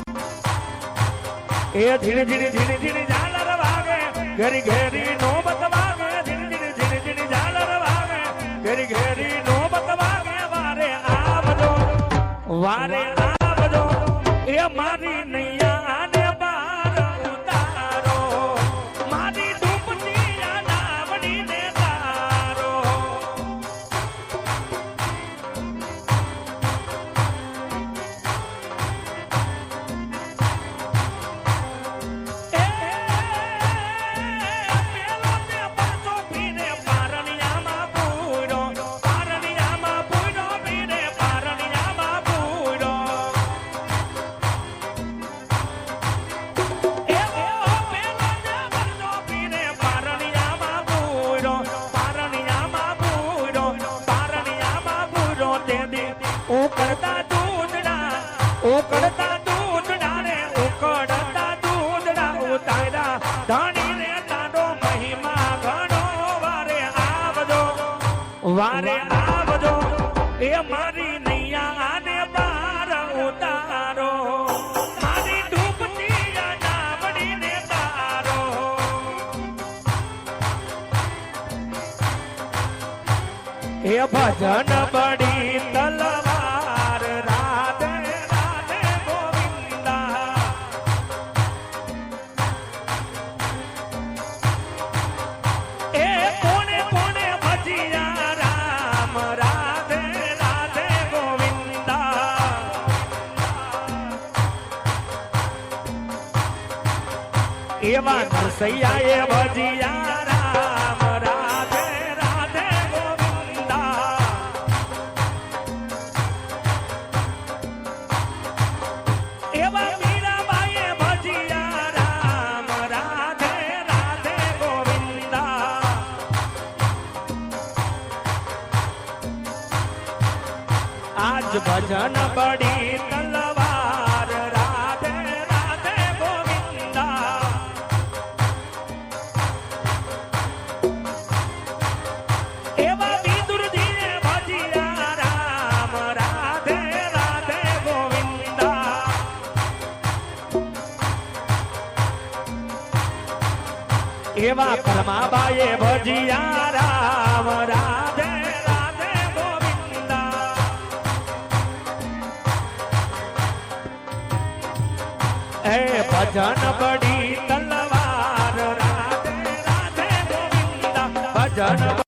એ ધીરે ધીરે ધીરે ધીરે ઝાલર વાગે ઘેરી ઘેરી નોબત વાગે ધીરે ધીરે ધીરે ધીરે ઝાલર વાગે ઘેરી ઘેરી નોબત વાગે વારે આવજો વારે આવજો એ મારી નૈયા ને બાર ઉતારો મારી ડૂબતી નાવડી ને તારો ઉકળતા દૂધડા ને ઉકળતા દૂધડા ઉતાર્યા ધણી ને તારો મહિમા ઘણો વારે આવજો એ મારી નૈયા ને બાર ઉતારો મારી ડૂબતી નાવડી ને તારો એ ભજન બડી તલવાર રાધે રાધે ગોવિંદા એ કોને કોને ભજિયા રામ રાધે રાધે ગોવિંદા એવા નરસૈયા એ ભજિયા રામ રાધે રાધે ગોવિંદા એવા મીરાબાઈએ ભજિયા રામ રાધે રાધે ગોવિંદા આજ ભજન બડી તલવાર રાધે રાધે ગોવિંદા એવા વિદુરજીએ ભજિયા રામ રાધે રાધે ગોવિંદા એવા પરમાબાઈએ ભજિયા રામ રાધે રાધે ગોવિંદા એ ભજન બડી તલવાર રાધે રાધે ગોવિંદા ભજન